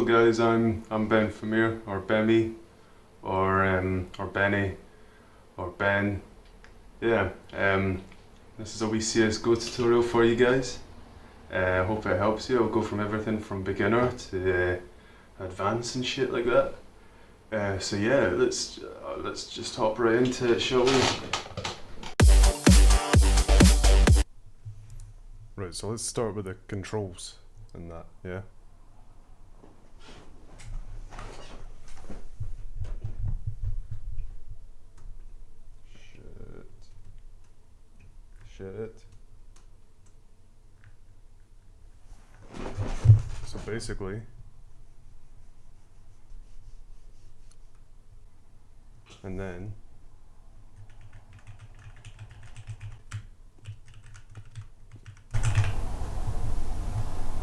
Hello guys, I'm Benfamir or Bemi or Benny or Ben. Yeah, this is a wee CS:GO tutorial for you guys. Hope it helps you. I'll go from everything from beginner to advanced and shit like that. So yeah, let's just hop right into it, shall we? Right, so let's start with the controls and that, yeah. Shit. So basically, and then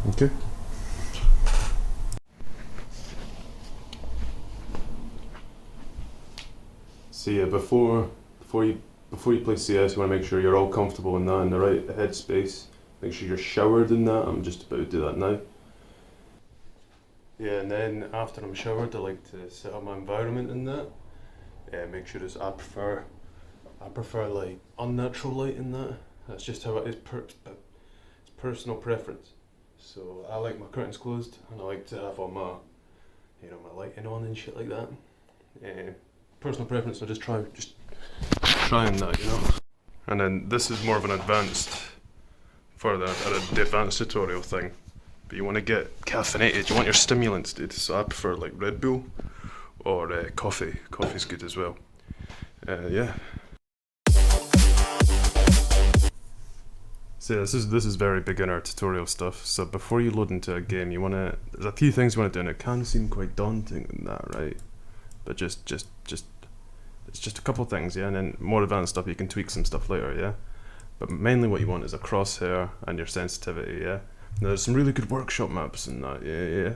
okay. So yeah, before you play CS, you want to make sure you're all comfortable in that, in the right headspace. Make sure you're showered in that. I'm just about to do that now. Yeah, and then after I'm showered, I like to set up my environment in that. Make sure I prefer like unnatural light in that. That's just how it is. It's personal preference. So I like my curtains closed, and I like to have all my, my lighting on and shit like that. Personal preference. So just trying that, And then this is more of an advanced, for the advanced tutorial thing. But you want to get caffeinated. You want your stimulants, dude. So I prefer like Red Bull or coffee. Coffee's good as well. Yeah. So yeah, this is very beginner tutorial stuff. So before you load into a game, there's a few things you want to do, and it can seem quite daunting in that, right? But just it's just a couple things, yeah. And then more advanced stuff, you can tweak some stuff later, yeah. But mainly what you want is a crosshair and your sensitivity, yeah. Now, there's some really good workshop maps in that, yeah.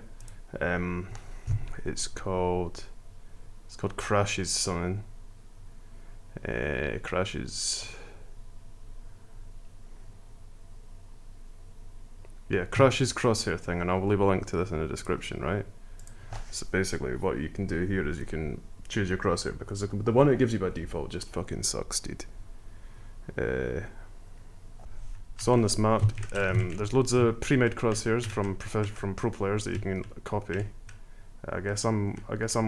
It's called Crashes something. Crashes. Yeah, Crashes crosshair thing, and I'll leave a link to this in the description, right? So basically, what you can do here is you can choose your crosshair, because the one it gives you by default just fucking sucks, dude. So on this map, there's loads of pre-made crosshairs from pro players that you can copy. I guess I'm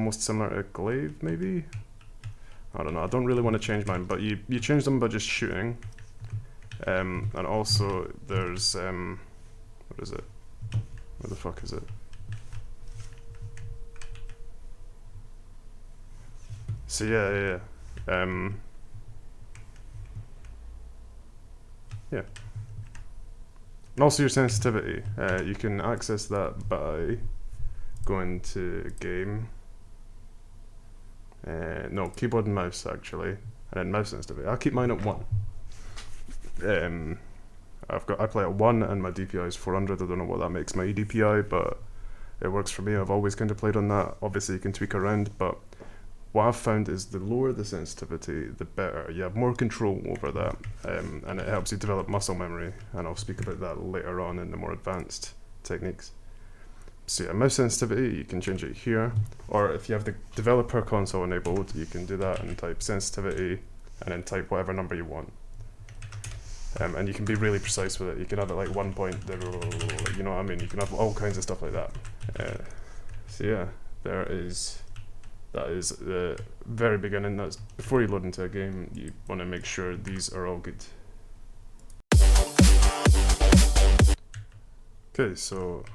most similar to Glaive, maybe. I don't know. I don't really want to change mine, but you change them by just shooting. And also there's what is it? Where the fuck is it? So yeah. Yeah. And also your sensitivity, you can access that by going to game, no, keyboard and mouse actually, and then mouse sensitivity. I'll keep mine at 1. I play at 1 and my DPI is 400. I don't know what that makes my DPI, but it works for me. I've always kind of played on that. Obviously you can tweak around, but what I've found is the lower the sensitivity, the better. You have more control over that, and it helps you develop muscle memory, and I'll speak about that later on in the more advanced techniques. So yeah, mouse sensitivity, you can change it here, or if you have the developer console enabled, you can do that and type sensitivity, and then type whatever number you want. And you can be really precise with it. You can have it like 1 point, you know what I mean? You can have all kinds of stuff like that. So yeah, that is the very beginning. That's before you load into a game. You want to make sure these are all good. Okay, so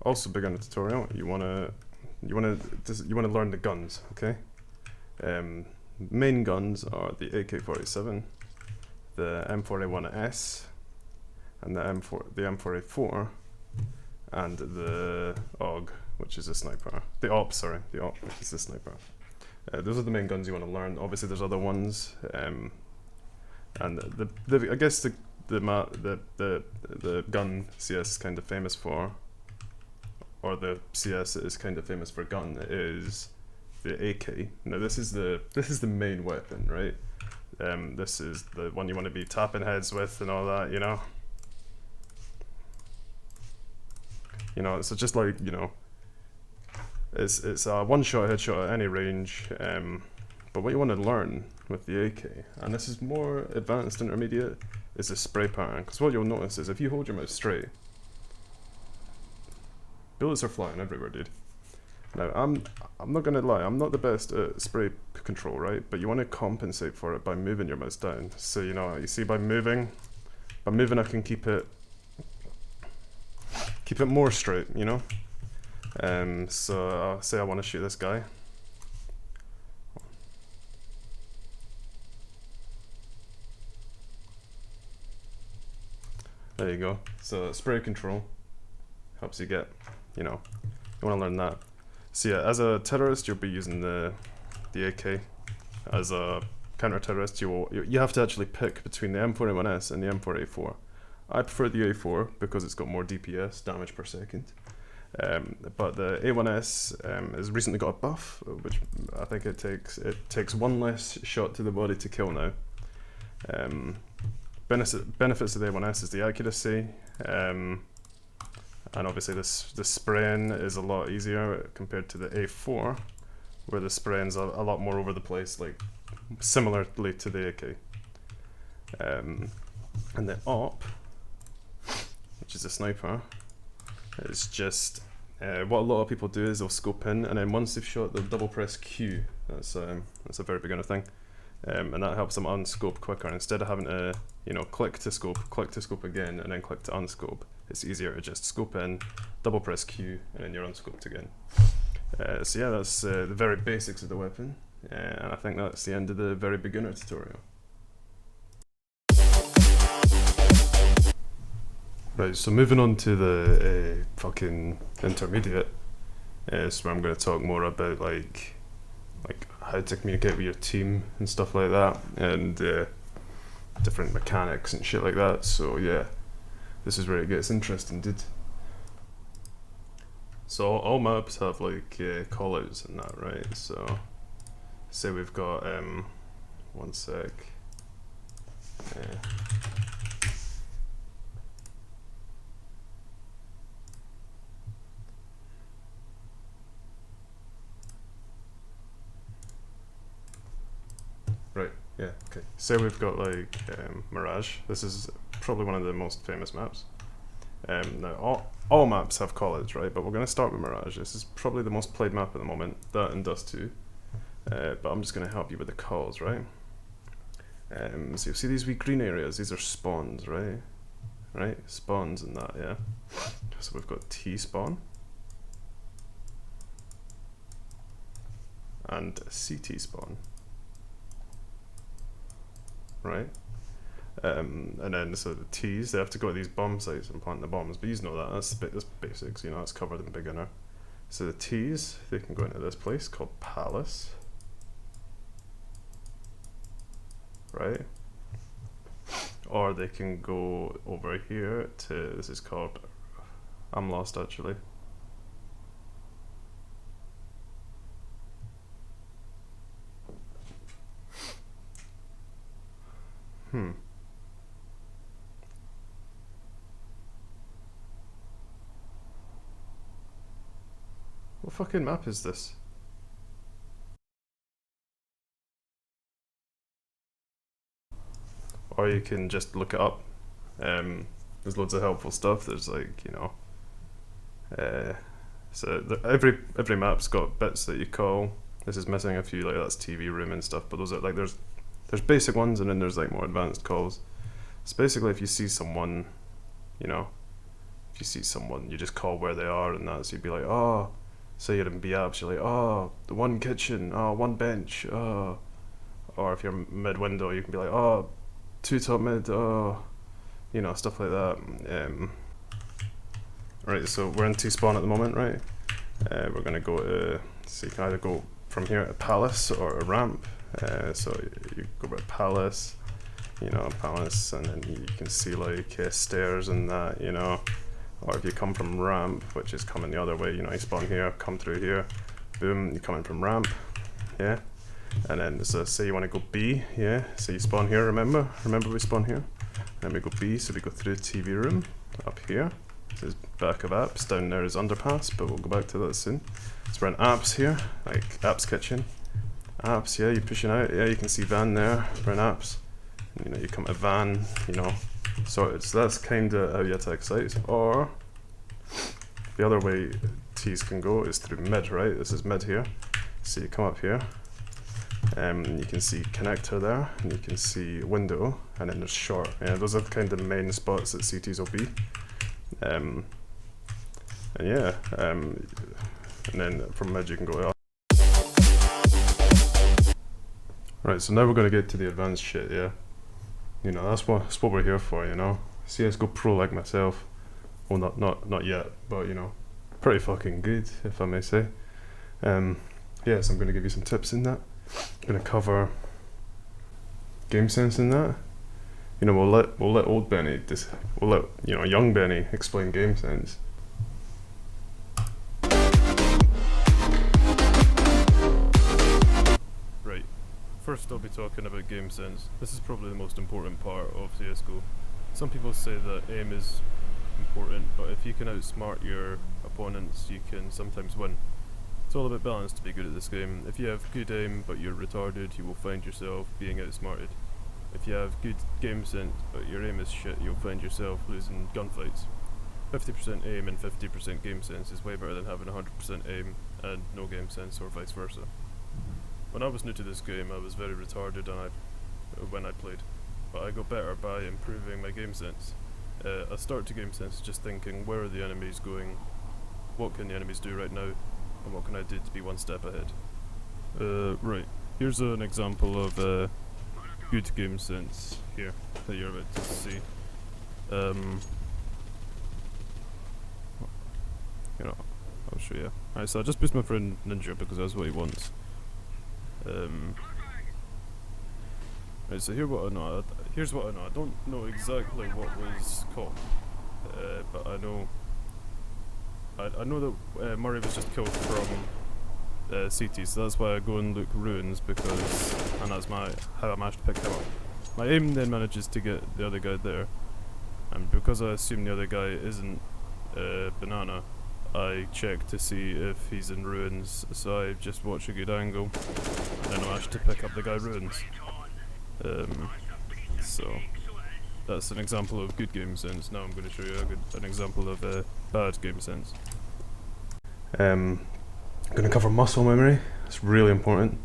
also beginner tutorial. You wanna learn the guns. Okay, main guns are the AK-47, the M4A1S, and the M4A4, and the AUG, which is a sniper. The AUG, which is a sniper. Those are the main guns you want to learn. Obviously, there's other ones, and I guess the gun CS is kind of famous for, or the CS is kind of famous for gun, is the AK. Now this is the main weapon, right? This is the one you want to be tapping heads with and all that, so just like, It's a one-shot headshot at any range, but what you want to learn with the AK, and this is more advanced intermediate, is the spray pattern. Because what you'll notice is if you hold your mouse straight, bullets are flying everywhere, dude. Now, I'm not gonna lie, I'm not the best at spray control, right? But you want to compensate for it by moving your mouse down. So you know, you see by moving I can keep it more straight, you know. So say I want to shoot this guy. There you go. So spray control helps you get, you know, you want to learn that. So yeah, as a terrorist, you'll be using the AK. As a counter-terrorist, you have to actually pick between the M4A1S and the M4A4. I prefer the A4 because it's got more DPS, damage per second. But the A1S has recently got a buff, which I think it takes one less shot to the body to kill now. Benefits of the A1S is the accuracy, and obviously the spraying is a lot easier compared to the A4, where the spraying's a lot more over the place, like similarly to the AK. And the AWP, which is a sniper, is just what a lot of people do is they'll scope in, and then once they've shot, they'll double press Q. That's a very beginner thing, and that helps them unscope quicker. Instead of having to, you know, click to scope again, and then click to unscope, it's easier to just scope in, double press Q, and then you're unscoped again. So yeah, that's the very basics of the weapon, and I think that's the end of the very beginner tutorial. Right, so moving on to the fucking intermediate, is where I'm going to talk more about like how to communicate with your team and stuff like that, and different mechanics and shit like that. So yeah, this is where it gets interesting, dude. So all maps have like callouts and that, right? So say we've got one sec. Right, yeah, okay. Say we've got like Mirage. This is probably one of the most famous maps. Now all maps have callouts, right? But we're going to start with Mirage. This is probably the most played map at the moment, that and Dust 2. But I'm just going to help you with the calls, right? So you'll see these wee green areas, these are spawns, right? Right, spawns and that, yeah. So we've got T spawn and CT spawn. Right, and then so the T's, they have to go to these bomb sites and plant the bombs, but you know that, that's basics, you know, it's covered in beginner. So the T's, they can go into this place called Palace, right, or they can go over here to, this is called, I'm lost actually. What fucking map is this? Or you can just look it up. There's loads of helpful stuff. There's like, you know, so every map's got bits that you call. This is missing a few, like that's TV room and stuff, but those are like, there's basic ones, and then there's like more advanced calls. So basically if you see someone, you know, if you see someone, you just call where they are, and that, so you'd be like, oh, say you're in B-Apps, you're like, oh, the one kitchen, oh, one bench, oh. Or if you're mid-window, you can be like, oh, two top mid, oh, you know, stuff like that. Right, so we're in T-spawn at the moment, right? We're gonna go to, so you can either go from here to Palace or a ramp. So you go by Palace, you know, Palace, and then you can see like stairs and that, you know. Or if you come from ramp, which is coming the other way, you know, you spawn here, come through here, boom, you come in from ramp, yeah. And then so say you want to go B, yeah. So you spawn here, remember we spawn here. Then we go B, so we go through the TV room up here. This is back of apps. Down there is underpass, but we'll go back to that soon. So we're in apps here, like apps kitchen. Apps, yeah, you're pushing out, yeah, you can see van there, we're in apps. You know, you come to van, you know, sorted. So that's kind of how you attack sites. Or the other way T's can go is through mid, right? This is mid here. So you come up here, you can see connector there, and you can see window, and then there's short. Yeah, those are kind of the main spots that CTs will be. And yeah, and then from mid you can go up. Right, so now we're going to get to the advanced shit, yeah? You know, that's what we're here for, you know? CSGO pro like myself. Well, not yet, but, you know, pretty fucking good, if I may say. Yeah, so I'm going to give you some tips in that. I'm going to cover game sense in that. You know, we'll let old Benny, we'll let, you know, young Benny explain game sense. Right, first I'll be talking about game sense. This is probably the most important part of CSGO. Some people say that aim is important, but if you can outsmart your opponents, you can sometimes win. It's all about balance to be good at this game. If you have good aim but you're retarded, you will find yourself being outsmarted. If you have good game sense but your aim is shit, you'll find yourself losing gunfights. 50% aim and 50% game sense is way better than having 100% aim and no game sense, or vice versa. When I was new to this game, I was very retarded when I played, but I got better by improving my game sense. I started to game sense just thinking, where are the enemies going? What can the enemies do right now? And what can I do to be one step ahead? Right, here's an example of good game sense here that you're about to see. You know, I'll show you. Alright, so I just boosted my friend Ninja because that's what he wants. Right, so here's what I know. I don't know exactly what was caught, but I know that Murray was just killed from CT, so that's why I go and look ruins, and that's how I managed to pick him up. My aim then manages to get the other guy there, and because I assume the other guy isn't Banana, I check to see if he's in ruins, so I just watch a good angle, and then I manage to pick up the guy ruins. So that's an example of good game sense. Now I'm going to show you an example of bad game sense. I'm going to cover muscle memory. It's really important.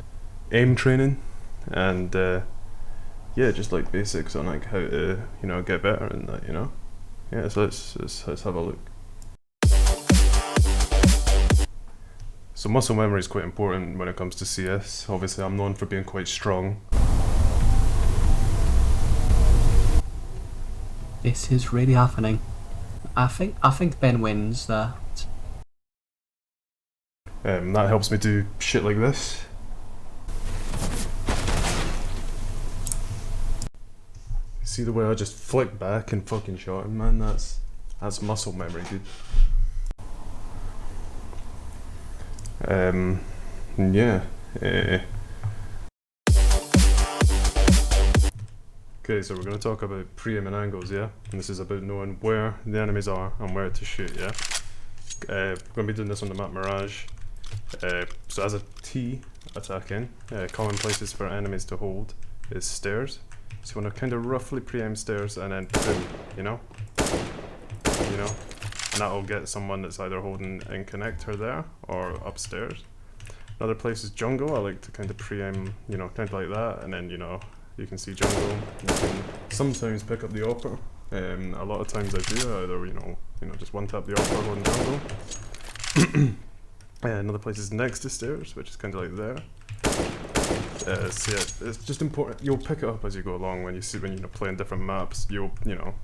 Aim training, and yeah, just like basics on like how to, you know, get better and that, you know. Yeah, so let's have a look. So muscle memory is quite important when it comes to CS. Obviously, I'm known for being quite strong. This is really happening. I think Ben wins that. That helps me do shit like this. See the way I just flick back and fucking shot him, man? That's muscle memory, dude. Yeah. Okay, so we're going to talk about pre-aiming angles, yeah? And this is about knowing where the enemies are and where to shoot, yeah? We're going to be doing this on the map Mirage. So as a T attacking, common places for enemies to hold is stairs. So you want to kind of roughly pre-aim stairs and then boom, you know? You know? And that'll get someone that's either holding in connector there or upstairs. Another place is jungle. I like to kind of pre-aim, you know, kind of like that, and then, you know, you can see jungle. You can sometimes pick up the upper. A lot of times I do, either, you know, just one tap the upper on jungle. Another place is next to stairs, which is kind of like there. So yeah, it's just important. You'll pick it up as you go along when you're playing different maps. You'll, you know,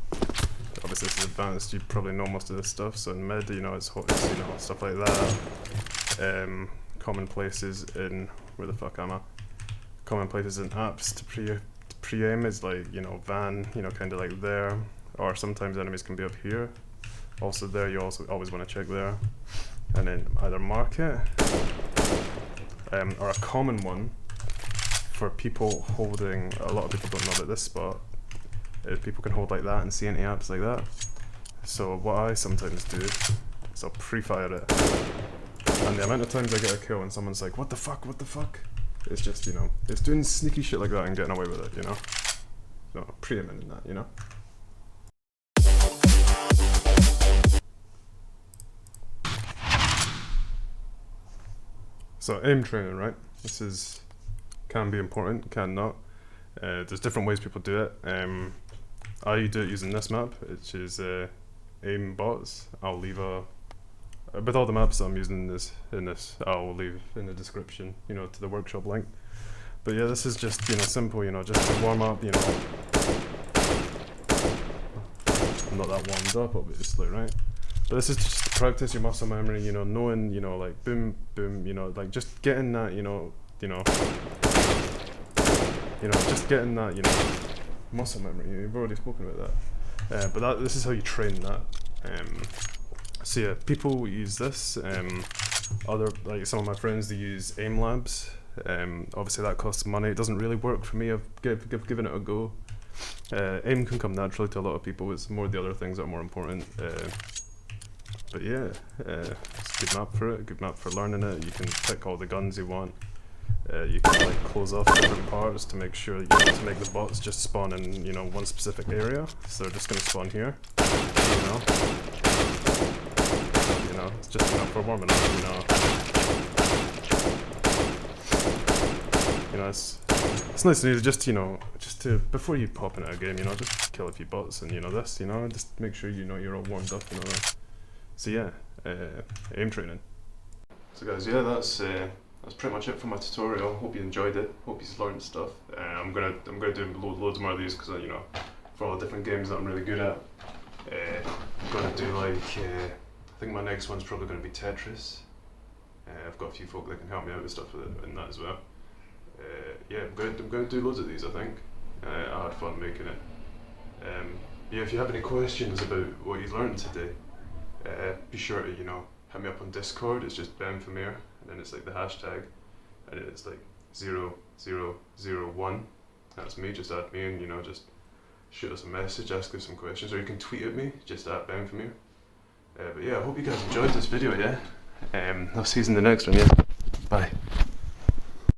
obviously this is advanced. You probably know most of this stuff. So in mid, you know, it's you know, stuff like that. Common places in where the fuck am I? Common places in apps to pre-aim is like, you know, van, you know, kind of like there, or sometimes enemies can be up here. Also there, you also always want to check there, and then either mark it, or a common one for people holding. A lot of people don't know about this spot. People can hold like that and see any apps like that. So what I sometimes do is I'll pre-fire it, and the amount of times I get a kill and someone's like, what the fuck, it's just, you know, it's doing sneaky shit like that and getting away with it, you know? So preaiming in that, you know? So aim training, right? This can be important, can not. There's different ways people do it. I do it using this map, which is aim bots. I'll leave with all the maps that I'm using in this, I'll leave in the description, you know, to the workshop link. But yeah, this is just, you know, simple, you know, just to warm up, you know. I'm not that warmed up, obviously, right? But this is just to practice your muscle memory, you know, knowing, you know, like boom, boom, you know, like just getting that, just getting that, you know, muscle memory. You've already spoken about that. But this is how you train that. So yeah, people use this. Like some of my friends, they use aim labs. Obviously that costs money. It doesn't really work for me. I've given it a go. Aim can come naturally to a lot of people. It's more the other things that are more important. But yeah, it's a good map for it. A good map for learning it. You can pick all the guns you want. You can like close off different parts to make sure to make the bots just spawn in, you know, one specific area. So they're just going to spawn here. You know, it's just enough for warming up. You know, it's nice and easy. Just to before you pop into a game, you know, just kill a few bots and you know this. You know, just make sure you know you're all warmed up. You know. So yeah, aim training. So guys, yeah, that's pretty much it for my tutorial. Hope you enjoyed it. Hope you learned stuff. I'm gonna do loads more of these because you know, for all the different games that I'm really good at. I'm gonna do like I think my next one's probably gonna be Tetris. I've got a few folk that can help me out with stuff in that as well. Yeah, I'm gonna do loads of these. I think I had fun making it. Yeah, if you have any questions about what you learned today, be sure to, you know, hit me up on Discord. It's just Benfamir, and then it's like the hashtag, and it's like 0001. That's me. Just add me, and you know, just shoot us a message, ask us some questions, or you can tweet at me, just at Benfamir. But yeah, I hope you guys enjoyed this video. Yeah, I'll see you in the next one. Yeah, bye.